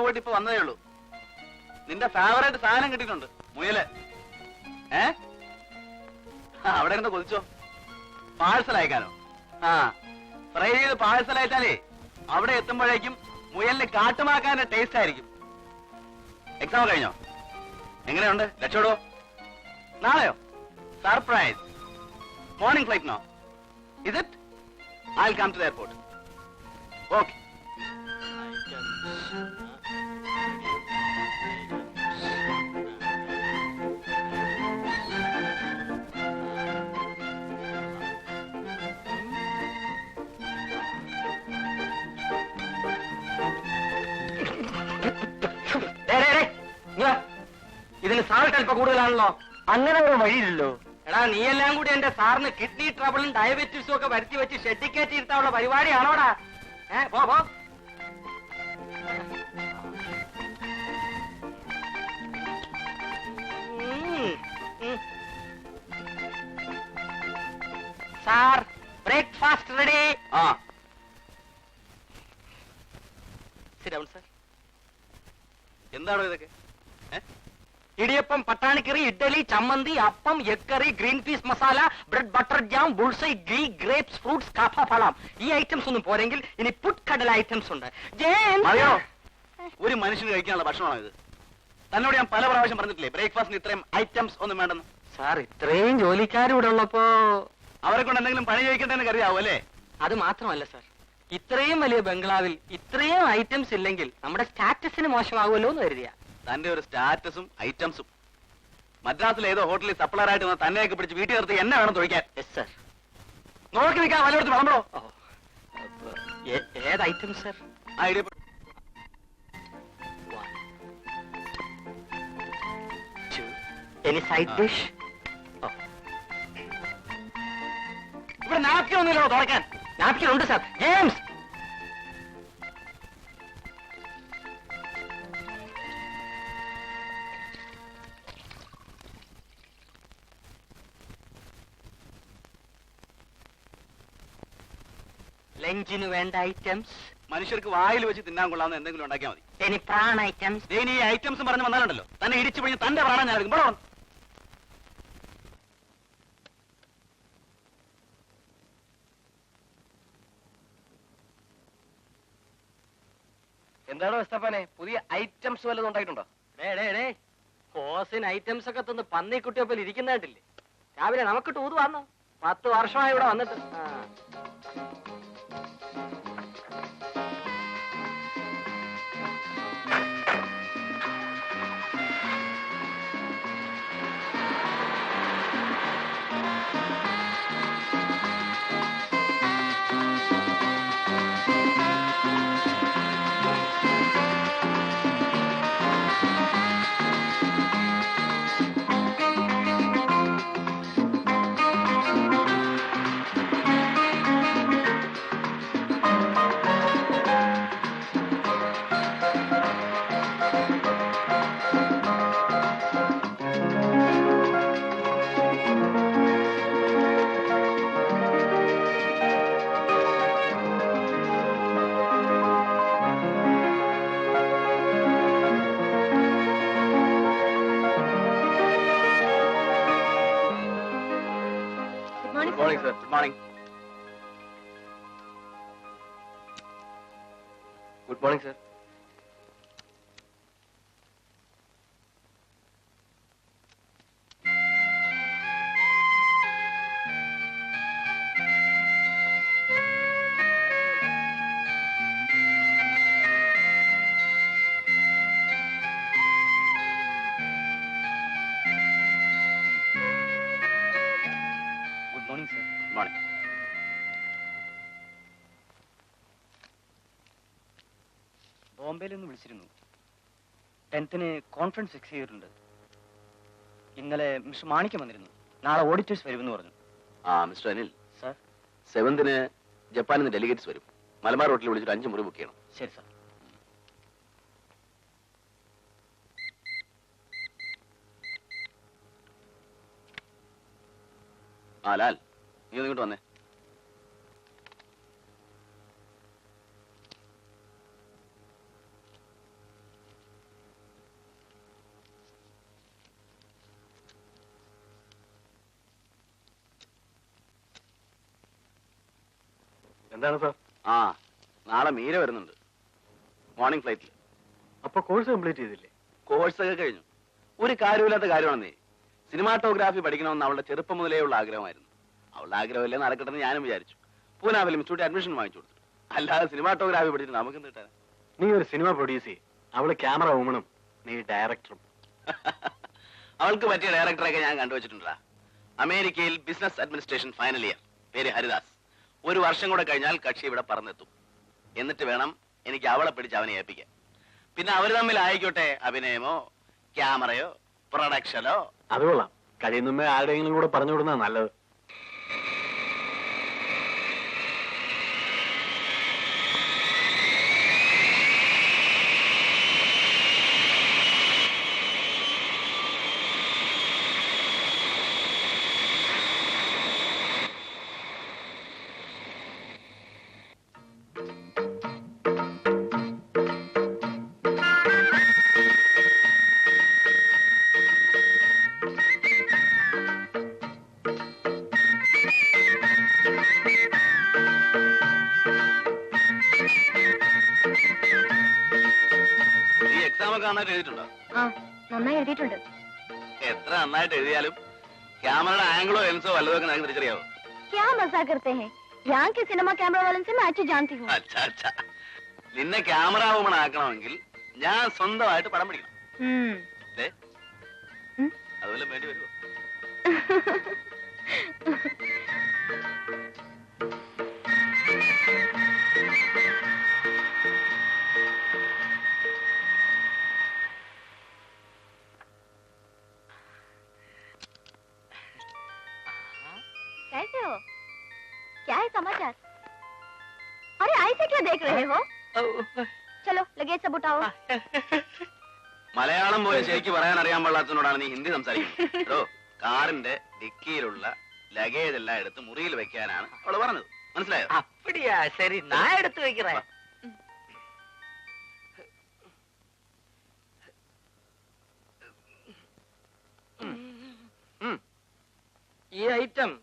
പോയിട്ട് ഇപ്പൊ വന്നതേ ഉള്ളൂ. നിന്റെ ഫേവറേറ്റ് സാധനം കിട്ടിയിട്ടുണ്ട്, മുയല്. അവിടെ ഇരുന്ന് കൊതിച്ചോ. പാഴ്സൽ അയക്കാനോ? ആ, ഫ്രൈ ചെയ്ത് പാഴ്സൽ അയച്ചാലേ അവിടെ എത്തുമ്പോഴേക്കും മുയലിന് കാട്ടുമാക്കാന്റെ ടേസ്റ്റ് ആയിരിക്കും. എക്സാം കഴിഞ്ഞോ? എങ്ങനെയുണ്ട്? രക്ഷപ്പെടോ? നാളെയോ? Surprise. Morning flight no? Is it? I will come to the airport. Okay. ഇതിന് സാൾട്ട് അല്പം കൂടുതലാണല്ലോ. അങ്ങനെ ഒരു വഴിയില്ലല്ലോ. എടാ, നീ എല്ലാം കൂടി എന്റെ സാറിന് കിഡ്നി ട്രബിളും ഡയബറ്റീസും ഒക്കെ വരുത്തി വെച്ച് ഷെഡിക്കേറ്റ് ഇരുത്താനുള്ള പരിപാടിയാണോടാ? പോ. Sir, breakfast ready. ആ, സിറ്റ് ഡൗൺ സർ. എന്താണോ ഇതൊക്കെ? ഇടിയപ്പം, പട്ടാണിക്കറി, ഇഡ്ഡലി, ചമ്മന്തി, appam, egg curry, green peas masala, bread butter jam, bullseye, ghee, grapes, fruits, കാഫ, ഫലം. ഈ ഐറ്റംസ് ഒന്നും പോരെങ്കിൽ ഇനി പുട്കടല ഐറ്റംസ് ഉണ്ട്. അതെയോ? ഒരു മനുഷ്യന് കഴിക്കാനുള്ള ഭക്ഷണമാണോ ഇത്? തന്നോട് ഞാൻ പല പ്രാവശ്യം പറഞ്ഞിട്ടില്ലേ ബ്രേക്ക്ഫാസ്റ്റിന് ഇത്രയും ഐറ്റംസ് ഒന്നും വേണ്ടെന്ന്? സാർ, ഇത്രയും ജോലിക്കാരും ഇവിടെ ഉള്ളപ്പോ അവരെ കൊണ്ട് എന്തെങ്കിലും പണി കഴിക്കണ്ടെന്ന് കരുതാവൂ അല്ലേ? അത് മാത്രമല്ല സാർ, ഇത്രയും വലിയ ബംഗ്ലാവിൽ ഇത്രയും ഐറ്റംസ് ഇല്ലെങ്കിൽ നമ്മുടെ സ്റ്റാറ്റസിന് മോശമാകുമല്ലോ എന്ന് കരുതിയ. തന്റെ ഒരു സ്റ്റാറ്റസും ഐറ്റംസും. മദ്രാസിലെ ഏതോ ഹോട്ടലിൽ സപ്ലർ ആയിട്ട് വന്ന തന്നെയൊക്കെ പിടിച്ച് വീട്ടിൽ നിർത്തി എന്നെ വേണം തൊഴിക്കാൻ. Yes sir. നോക്കി നിൽക്കാൻ വല്ലയിടത്ത് വളമ്പോ. ഏത് item sir? Idea. Any side dish? ഇവിടെ നാപ്കിൻ ഒന്നുമില്ലോ തുറക്കാൻ? നാപ്കിൻ ഉണ്ട് സാർ. ജെയിംസ്, ലഞ്ചിന് വേണ്ട ഐറ്റംസ്. മനുഷ്യർക്ക് വായിൽ വെച്ച് തിന്നാൻ കൊള്ളാവുന്ന എന്തെങ്കിലും ഉണ്ടാക്കിയാൽ മതി. Any PRAN items? നീ ഈ ഐറ്റംസ് പറഞ്ഞു വന്നാലുണ്ടല്ലോ തന്നെ ഇടിച്ചു പിഴിഞ്ഞ് തന്റെ പ്രാണൻ ഞാൻ എടുക്കും. ഇവിടെ എന്താണോ എസ്തപ്പാനെ, പുതിയ ഐറ്റംസ് വല്ലതും ഉണ്ടായിട്ടുണ്ടോ? ഹോസിന് ഐറ്റംസ് ഒക്കെ തന്ന് പന്നിക്കുട്ടിയൊപ്പം ഇരിക്കുന്നതായിട്ടില്ലേ? രാവിലെ നമുക്ക് ടൂത് വന്നോ? 10 വർഷമായി ഇവിടെ വന്നിട്ട്. morning, sir. Good morning. Good morning, sir. Good morning, sir. Good morning. ബോംബെയിൽ നിന്ന് വിളിച്ചിരുന്നു. 10th കോൺഫറൻസ് ഫിക്സ് ചെയ്തിട്ടുണ്ട്. ഇന്നലെ മിസ്റ്റർ മാണിക്യം വന്നിരുന്നു. നാളെ ഓഡിറ്റേഴ്സ് വരുമെന്ന് പറഞ്ഞു. Mister Anil, sir. 7th ജപ്പാനിൽ നിന്ന് ഡെലിഗേറ്റ്സ് വരും. മലബാർ ഹോട്ടലിൽ വിളിച്ചിട്ട് 5 മുറി ബുക്ക് ചെയ്യണം. ശരി സാർ. ലാൽ, നീ ഒന്ന് ഇങ്ങോട്ട് വന്നേ. എന്താണ് സാർ? ആ, നാളെ മീര വരുന്നുണ്ട്, മോർണിംഗ് ഫ്ലൈറ്റിൽ. അപ്പൊ കോഴ്സ് കംപ്ലീറ്റ് ചെയ്തില്ലേ? കോഴ്സൊക്കെ കഴിഞ്ഞു. ഒരു കാര്യമില്ലാത്ത കാര്യമാണെന്നേ. സിനിമാറ്റോഗ്രാഫി പഠിക്കണമെന്ന് അവളുടെ ചെറുപ്പം മുതലേ ഉള്ള ആഗ്രഹമായിരുന്നു. അവളുടെ ആഗ്രഹമല്ലേ നടക്കട്ടെന്ന് ഞാനും വിചാരിച്ചു. പൂനാ ഫിലിം ഇൻസ്റ്റിറ്റ്യൂട്ട് അഡ്മിഷൻ വാങ്ങിച്ചു കൊടുത്തു. അല്ലാതെ സിനിമാറ്റോഗ്രാഫി പഠിച്ചിട്ട് നമുക്ക് കിട്ടാൻ. നീ ഒരു സിനിമ പ്രൊഡ്യൂസ് ചെയ്യും, അവള് ക്യാമറ വുമണും, നീ ഡയറക്ടറും. അവൾക്ക് പറ്റിയ ഡയറക്ടറൊക്കെ ഞാൻ കണ്ടുവച്ചിട്ടുണ്ടാ. അമേരിക്കയിൽ ബിസിനസ് അഡ്മിനിസ്ട്രേഷൻ ഫൈനൽ ഇയർ, പേര് ഹരിദാസ്. 1 വർഷം കൂടെ കഴിഞ്ഞാൽ കക്ഷി ഇവിടെ പറന്നെത്തും. എന്നിട്ട് വേണം എനിക്ക് അവളെ പിടിച്ച് അവനെ ഏൽപ്പിക്കാൻ. പിന്നെ അവർ തമ്മിൽ ആയിക്കോട്ടെ, അഭിനയമോ ക്യാമറയോ പ്രൊഡക്ഷനോ. അത് കൊള്ളാം. കഴിയുന്നുമ്പേ ആരുടെയെങ്കിലും കൂടെ പറഞ്ഞു വിടുന്ന നല്ലത്. നീ എക്സാം ഒക്കെ നന്നായിട്ട് എഴുതിയിട്ടുണ്ടോ? നന്നായി എഴുതിയിട്ടുണ്ട്. എത്ര നന്നായിട്ട് എഴുതിയാലും ക്യാമറയുടെ ആംഗിളോ ലെൻസോ വല്ലതൊക്കെ നമുക്ക് തിരിച്ചറിയാവോ? क्या मजाक करते हैं? यहाँ के सिनेमा कैमरा वालों से मैं अच्छी जानती हूँ. അച്ഛാ അച്ഛാ, നിന്നെ ക്യാമറ വുമൺ ആക്കണമെങ്കിൽ ഞാൻ സ്വന്തമായിട്ട് പടം പിടിക്കണം. ദേ, അതുപോലെ വേണ്ടി വരുമോ? कैसे हो? क्या है समाचार? अरे ऐसे क्या देख रहे हो? चलो लगेज सब उठाओ. മലയാളം പോലെ ശരിക്ക് പറയാൻ അറിയാൻ പാടില്ലാത്തതിനോടാണ് നീ ഹിന്ദി സംസാരിക്കുന്നത്. എടോ, കാറിന്റെ ഡിക്കിയിലുള്ള ലഗേജ് എല്ലാം എടുത്ത് മുറിയിൽ വെക്കാനാണ് അവള് പറഞ്ഞത്. മനസ്സിലായോ? அப்படியா? சரி, நான் எடுத்து வைக்கிறேன். ഈ ഐറ്റം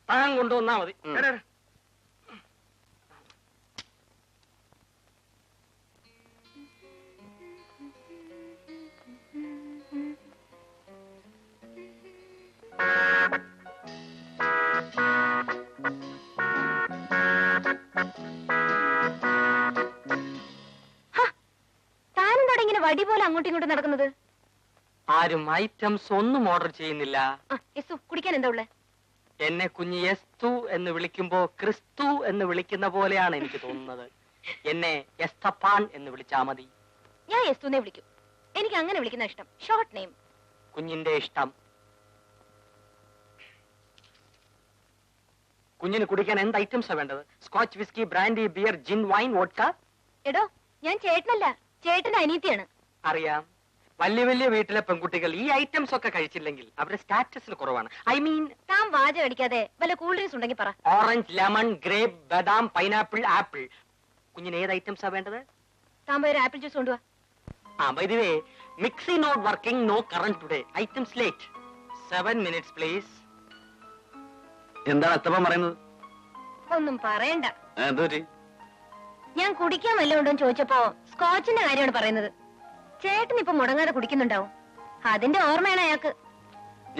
താൻ കൊണ്ടുവന്നാ മതി. താനെന്താ ഇങ്ങനെ വടി പോലെ അങ്ങോട്ടും ഇങ്ങോട്ടും നടക്കുന്നത്? ആരും ഐറ്റംസ് ഒന്നും ഓർഡർ ചെയ്യുന്നില്ല. യെസു, കുടിക്കാൻ എന്താ ഉള്ളേ? എന്നെ കുഞ്ഞ് എസ്തു എന്ന് വിളിക്കുമ്പോ ക്രിസ്തു എന്ന് വിളിക്കുന്ന പോലെയാണ് എനിക്ക് തോന്നുന്നത്. എന്നെ എസ്തപ്പാൻ എന്ന് വിളിച്ചാ മതി. ഞാൻ യെസ്തുനെ വിളിക്കും. എനിക്ക് അങ്ങനെ വിളിക്കുന്ന ഇഷ്ടം. Short name. കുഞ്ഞിന്റെ ഇഷ്ടം. കുഞ്ഞിന് കുടിക്കാൻ എന്ത് ഐറ്റംസാ വേണ്ടത്? സ്കോച്ച്, വിസ്കി, ബ്രാൻഡി, ബിയർ, ജിൻ, വൈൻ, വോഡ്ക? എടോ, ഞാൻ ചേട്ടനല്ല, ചേട്ടന്റെ അനിയത്തിയാണ്. അറിയാം. വലിയ വലിയ വീട്ടിലെ പെൺകുട്ടികൾ ഈ ഐറ്റംസ് ഒക്കെ കഴിച്ചില്ലെങ്കിൽ അവരുടെ സ്റ്റാറ്റസിൽ കുറവാണ്. ഐ മീൻ, താൻ വാചകം അടിക്കാതെ വല്ല കൂൾ ഡ്രിങ്ക്സ് ഉണ്ടെങ്കിൽ പറ. ഓറഞ്ച്, ലെമൺ, ഗ്രേപ്പ്, ബദാം, പൈനാപ്പിൾ, ആപ്പിൾ. കുഞ്ഞിന് ഏത് ഐറ്റംസാ വേണ്ടത്? താൻ പോയി ഒരു ആപ്പിൾ ജ്യൂസ് കൊണ്ടുവാ. By the way, mixie not working, no current today. Items late. 7 minutes, please. എന്താണ് അത്തപ്പം പറയുന്നത്? ഒന്നും പറയണ്ട. എന്ത് പറ്റി? ഞാൻ കുടിക്കാൻ വല്ലതും ഉണ്ടോ എന്ന് ചോദിച്ചപ്പോ സ്കോച്ചിന്റെ കാര്യമാണ് പറയുന്നത്. ചേട്ടൻ ഇപ്പൊ മുടങ്ങാതെ കുടിക്കുന്നുണ്ടാവും. അതിന്റെ ഓർമ്മയാണ് അയാൾക്ക്.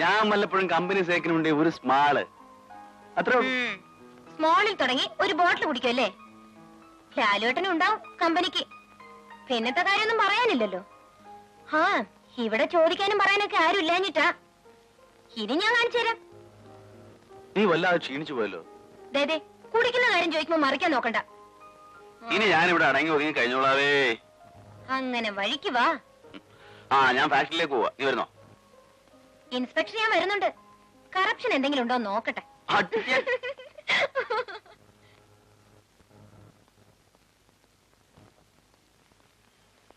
ഞാൻ വല്ലപ്പോഴും കമ്പനി സേക്കിന് വേണ്ടി ഒരു സ്മാള്, അത്രേ ഉള്ളൂ. സ്മോളിൽ തുടങ്ങി ഒരു ബോട്ടിൽ കുടിക്കുമല്ലേ? ലാലുവേട്ടനും ഉണ്ടാവും കമ്പനിക്ക്. പിന്നത്തെ കാര്യമൊന്നും പറയാനില്ലല്ലോ. ഇവിടെ ചോദിക്കാനും പറയാനൊക്കെ ആരും ഇല്ലാഞ്ഞിട്ടാ. ഇനി ഞാൻ കാണിച്ചു തരാം. നീ വല്ലാതെ ക്ഷീണിച്ചു പോയല്ലോ. ദേ, കുടിക്കുന്ന കാര്യം ചോദിക്കുമ്പോ മറിക്കാൻ നോക്കണ്ട. ഇനി ഞാനിവിടെ അടങ്ങി ഒതുങ്ങി കഴിഞ്ഞോളാവേ. അങ്ങനെ വഴിക്ക് വാ. ഞാൻ ഫാക്ടറിയിലേക്ക് പോവാ. നീ വരുന്നോ? ഇൻസ്പെക്ടർ ഞാൻ വരുന്നുണ്ട്. കറപ്ഷൻ എന്തെങ്കിലും ഉണ്ടോ നോക്കട്ടെ.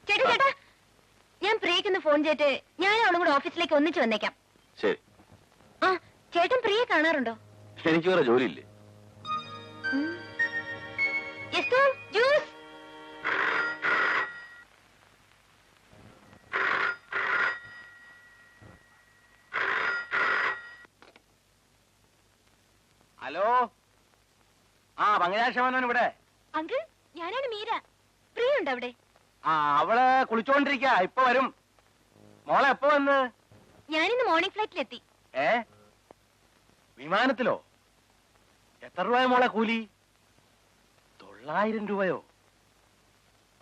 ചേട്ടാ, ഞാൻ പ്രിയക്കൊന്ന് ഫോൺ ചെയ്തിട്ട് ഞാൻ അവളും കൂടെ ഓഫീസിലേക്ക് ഒന്നിച്ച് വന്നേക്കാം. ശരി. ചേട്ടൻ പ്രിയെ കാണാറുണ്ടോ? എനിക്ക് വേറെ ജോലിയില്ലേ? ജ്യൂസ്. ഹലോ. പങ്കജാക്ഷമനോൻ ഇവിടെ. അങ്കിൾ ഞാനാണ് മീര. പ്രിയ ഉണ്ട് അവിടെ? ആ അവള് കുളിച്ചോണ്ടിരിക്ക, ഇപ്പൊ വരും. മോളെ എപ്പോ വന്ന്? ഞാനിന്ന് മോർണിംഗ് ഫ്ലൈറ്റിലെത്തി. വിമാനത്തിലോ? എത്ര രൂപയോ മോളെ കൂലി? 900 രൂപയോ?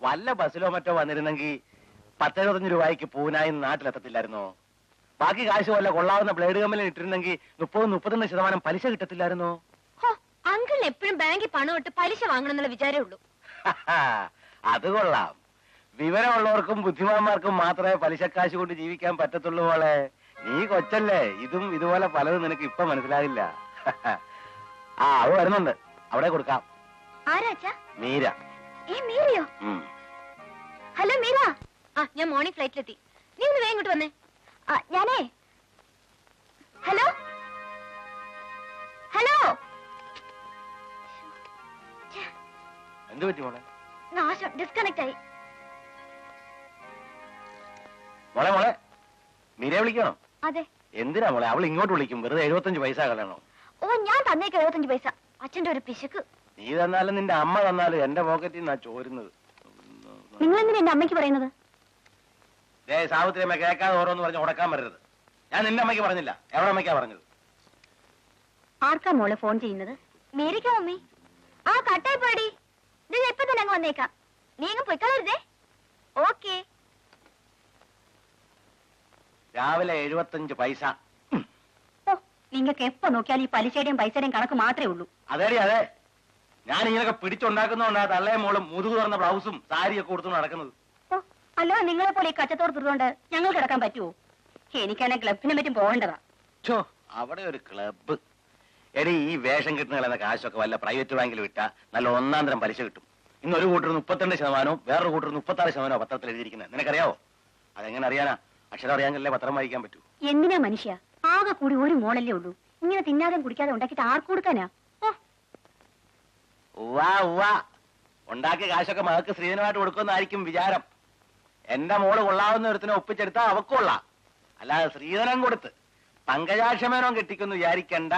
വല്ല ബസ്സിലോ മറ്റോ വന്നിരുന്നെങ്കിൽ 10-25 രൂപയ്ക്ക് പൂനായി നാട്ടിലെത്തത്തില്ലായിരുന്നോ? ബാക്കി കാശ് വല്ല കൊള്ളാവുന്ന ബ്ലേഡ് കമ്പനിയിൽ ഇട്ടിരുന്നെങ്കിൽ 30-32% പലിശ കിട്ടത്തില്ലായിരുന്നോ? അങ്കിളിന് എപ്പോഴും ബാങ്കിൽ പണം ഇട്ട് പലിശ വാങ്ങണം എന്നുള്ള വിചാരമേ ഉള്ളൂ. അത് കൊള്ളാം. വിവരമുള്ളവർക്കും ബുദ്ധിമാന്മാർക്കും മാത്രമേ പലിശക്കാശ് കൊണ്ട് ജീവിക്കാൻ പറ്റത്തുള്ളൂ മോളെ. നീ കൊച്ചല്ലേ, ഇതും ഇതുപോലെ പലതും നിനക്ക് ഇപ്പൊ മനസ്സിലാകില്ല. ആ അത് വരുന്നുണ്ട്, അവിടെ കൊടുക്കാം. ആരാച്ചാ? മീര. മീരയോ? ഹലോ മീര. ഞാൻ മോർണിംഗ് ഫ്ലൈറ്റിലെത്തി. നീ ഒന്ന് വേഗം ഇങ്ങോട്ട് വന്നേ. ഞാനേ ഹലോ ഹലോ. എന്ത് പറ്റി മോളെ? നാശം, ഡിസ്കണക്ട് ആയി. മോളെ മോളെ മീരയെ വിളിക്കണോ? അതെ. എന്തിനാ മോളെ അവൾ ഇങ്ങോട്ട് വിളിക്കും? വെറുതെ 75 പൈസ കളയണോ? ഓ ഞാൻ തന്നേക്ക് 75 പൈസ. അച്ഛന്റെ ഒരു പിശുക്ക്. നീ തന്നാലും നിന്റെ അമ്മ തന്നാലും എന്റെ പോക്കറ്റിൽ നിന്നാ ചോരുന്നത്. നിങ്ങൾ എന്തിനാ എന്റെ അമ്മയ്ക്ക് പറയുന്നത്? സാവിത്രി അമ്മ കേൾക്കാതെ ഓരോന്ന് പറഞ്ഞ് ഉടക്കാൻ വരരുത്. ഞാൻ നിന്റെ അമ്മയ്ക്ക് പറഞ്ഞില്ല, എവിടെ അമ്മയ്ക്കാ പറഞ്ഞത്? ആർക്കാ മോളെ ഫോൺ ചെയ്യുന്നത്? മീരയ്ക്കോ മമ്മി? കട്ടായി പോടി. ഇത് എപ്പോ തന്നെ അങ്ങ് വന്നേക്കാം. നീ അങ്ങ് പൊയ്ക്കളരുതേ. ഓക്കേ. രാവിലെ 75 പൈസ. നിങ്ങൾക്ക് എപ്പോ നോക്കിയാലും ഈ പലിശയുടെയും പൈസയുടെയും കണക്ക് മാത്രമേ ഉള്ളൂ. അതേടി അതെ. ഞാൻ ഇങ്ങനൊക്കെ പിടിച്ചുണ്ടാക്കുന്നോണ്ടാ തള്ളയും മോളും മുതുകു തുറന്ന ബ്ലൗസും സാരിയൊക്കെ കൊടുത്തു നടക്കുന്നത്. അല്ലോ നിങ്ങളെ പോലെ ഈ കച്ചത്തോട് തീർന്നുകൊണ്ട് ഞങ്ങൾ കിടക്കാൻ പറ്റുമോ? എനിക്കാണെ ക്ലബിനെ പറ്റും പോകേണ്ടതാ. അവിടെ ഒരു ക്ലബ്ബ്. എടി ഈ വേഷം കിട്ടുന്ന കാശൊക്കെ വല്ല പ്രൈവറ്റ് ബാങ്കിൽ വിട്ടാ നല്ല 1-ാം തരം പലിശ കിട്ടും. ഇന്ന് ഒരു കൂട്ടർ 32%, വേറൊരു കൂട്ടർ 36% പത്രത്തിൽ എഴുതിയിരിക്കുന്നത്. നിനക്കറിയാവോ? അതെങ്ങനെ അറിയാനാ? അക്ഷരം അറിയാമെങ്കിലേ പത്രം വായിക്കാൻ പറ്റൂ. എന്തിനാ മനുഷ്യ, ആകെ കൂടി ഒരു മോളല്ലേ ഉള്ളൂ. ഇങ്ങനെ തിന്നാതെ കുടിക്കാതെ ഉണ്ടാക്കിയിട്ട് ആർക്ക് കൊടുക്കാനാ? ഉണ്ടാക്കിയ കാശൊക്കെ മകൾക്ക് സ്ത്രീധനമായിട്ട് കൊടുക്കുമെന്നായിരിക്കും വിചാരം. എന്റെ മോള് കൊള്ളാവുന്ന ഒരുത്തിനെ ഒപ്പിച്ചെടുത്താ അവക്കൊള്ളാം. അല്ലാതെ സ്ത്രീധനം കൊടുത്ത് പങ്കജാക്ഷമേനോ കെട്ടിക്കൊന്ന് വിചാരിക്കണ്ട.